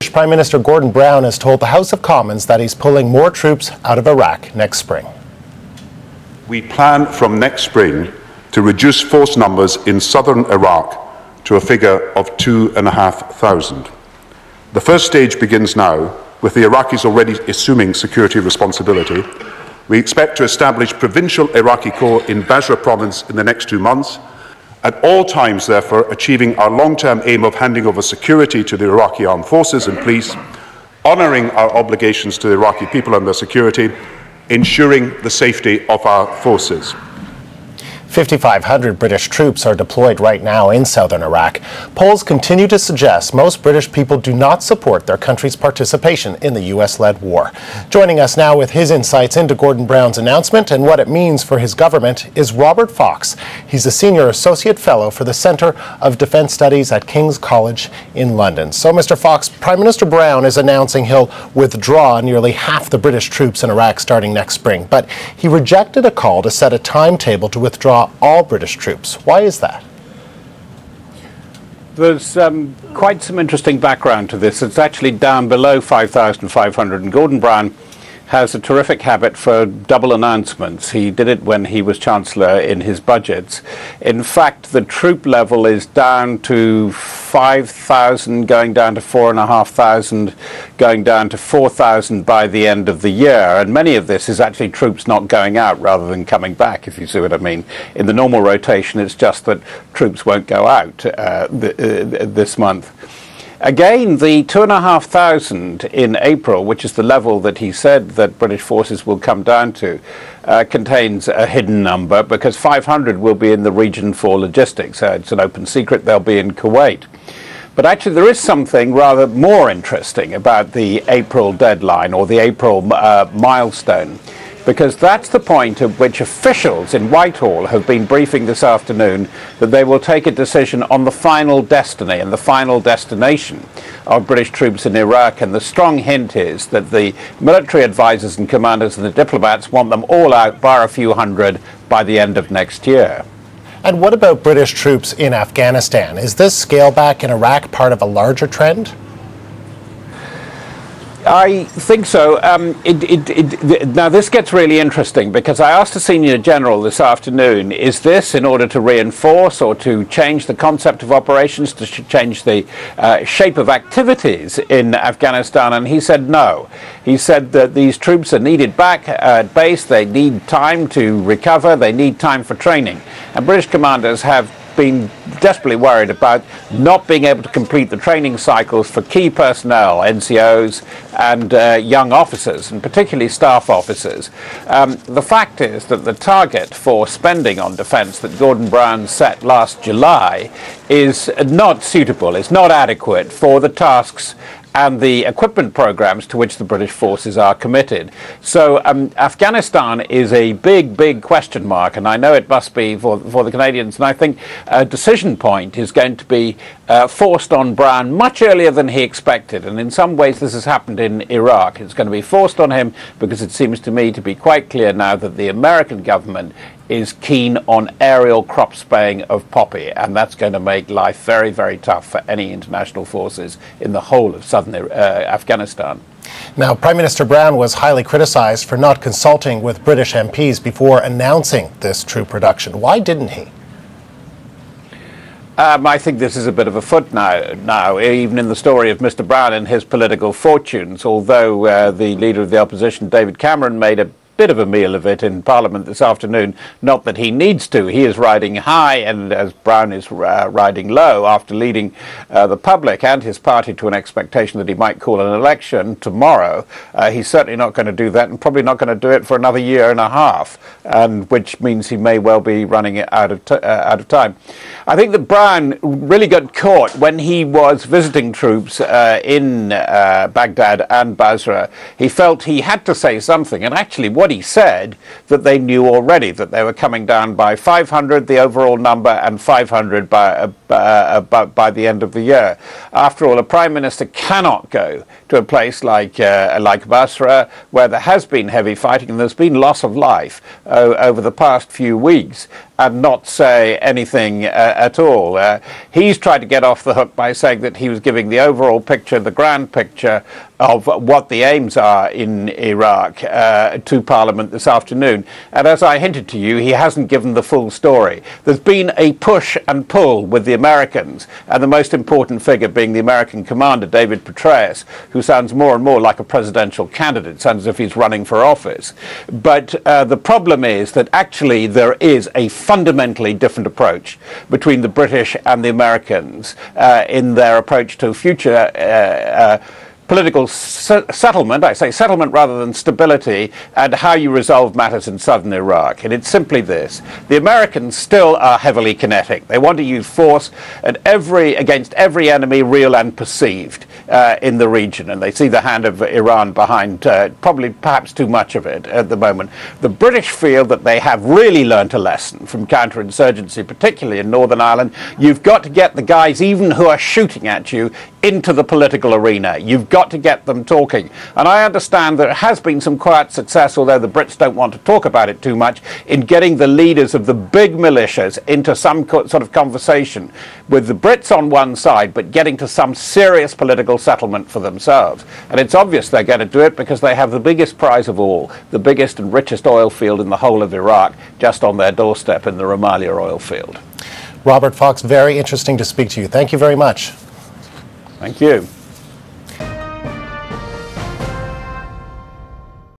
Prime Minister Gordon Brown has told the House of Commons that he's pulling more troops out of Iraq next spring. We plan from next spring to reduce force numbers in southern Iraq to a figure of 2,500. The first stage begins now, with the Iraqis already assuming security responsibility. We expect to establish provincial Iraqi corps in Basra province in the next 2 months, at all times, therefore, achieving our long-term aim of handing over security to the Iraqi armed forces and police, honouring our obligations to the Iraqi people and their security, ensuring the safety of our forces. 5,500 British troops are deployed right now in southern Iraq. Polls continue to suggest most British people do not support their country's participation in the US-led war. Joining us now with his insights into Gordon Brown's announcement and what it means for his government is Robert Fox. He's a Senior Associate Fellow for the Centre of Defence Studies at King's College in London. So, Mr. Fox, Prime Minister Brown is announcing he'll withdraw nearly half the British troops in Iraq starting next spring, but he rejected a call to set a timetable to withdraw all British troops. Why is that? There's quite some interesting background to this. It's actually down below 5,500, and Gordon Brown has a terrific habit for double announcements. He did it when he was Chancellor in his budgets. In fact, the troop level is down to 5,000, going down to 4,500, going down to 4,000 by the end of the year. And many of this is actually troops not going out rather than coming back, if you see what I mean. In the normal rotation, it's just that troops won't go out this month. Again, the 2,500 in April, which is the level that he said that British forces will come down to, contains a hidden number because 500 will be in the region for logistics. It's an open secret, they'll be in Kuwait. But actually there is something rather more interesting about the April deadline or the April milestone, because that's the point at which officials in Whitehall have been briefing this afternoon that they will take a decision on the final destiny and the final destination of British troops in Iraq. And the strong hint is that the military advisors and commanders and the diplomats want them all out, bar a few hundred, by the end of next year. And what about British troops in Afghanistan? Is this scale back in Iraq part of a larger trend? I think so. Now, this gets really interesting because I asked the Senior General this afternoon, is this in order to reinforce or to change the concept of operations, to change the shape of activities in Afghanistan? And he said no. He said that these troops are needed back at base. They need time to recover. They need time for training. And British commanders have been desperately worried about not being able to complete the training cycles for key personnel, NCOs and young officers, and particularly staff officers. The fact is that the target for spending on defence that Gordon Brown set last July is not suitable, it's not adequate for the tasks and the equipment programs to which the British forces are committed. So Afghanistan is a big question mark, and I know it must be for the Canadians, and I think a decision point is going to be forced on Brown much earlier than he expected, and in some ways this has happened in Iraq. It's going to be forced on him because it seems to me to be quite clear now that the American government is keen on aerial crop spraying of poppy, and that's going to make life very tough for any international forces in the whole of southern Afghanistan. Now, Prime Minister Brown was highly criticised for not consulting with British MPs before announcing this troop reduction. Why didn't he? I think this is a bit of a footnote now, even in the story of Mr. Brown and his political fortunes, although the Leader of the Opposition, David Cameron, made a bit of a meal of it in Parliament this afternoon. Not that he needs to. He is riding high, and as Brown is riding low after leading the public and his party to an expectation that he might call an election tomorrow. He's certainly not going to do that, and probably not going to do it for another year and a half, and which means he may well be running it out of time. I think that Brown really got caught when he was visiting troops in Baghdad and Basra. He felt he had to say something, and actually what everybody said that they knew already that they were coming down by 500, the overall number, and 500 by the end of the year. After all, a prime minister cannot go to a place like Basra, where there has been heavy fighting and there's been loss of life over the past few weeks, and not say anything at all. He's tried to get off the hook by saying that he was giving the overall picture, the grand picture of what the aims are in Iraq to Parliament this afternoon. And as I hinted to you, he hasn't given the full story. There's been a push and pull with the Americans, and the most important figure being the American commander, David Petraeus, who sounds more and more like a presidential candidate, sounds as if he's running for office. But the problem is that actually there is a fundamentally different approach between the British and the Americans in their approach to future political settlement. I say settlement rather than stability, and how you resolve matters in southern Iraq. And it's simply this: the Americans still are heavily kinetic. They want to use force against every enemy, real and perceived, in the region, and they see the hand of Iran behind perhaps too much of it at the moment. The British feel that they have really learnt a lesson from counterinsurgency, particularly in Northern Ireland. You've got to get the guys, even who are shooting at you, into the political arena. You've got to get them talking. And I understand there has been some quiet success, although the Brits don't want to talk about it too much, in getting the leaders of the big militias into some sort of conversation with the Brits on one side, but getting to some serious political settlement for themselves. And it's obvious they're going to do it because they have the biggest prize of all, the biggest and richest oil field in the whole of Iraq, just on their doorstep in the Rumalia oil field. Robert Fox, very interesting to speak to you. Thank you very much. Thank you.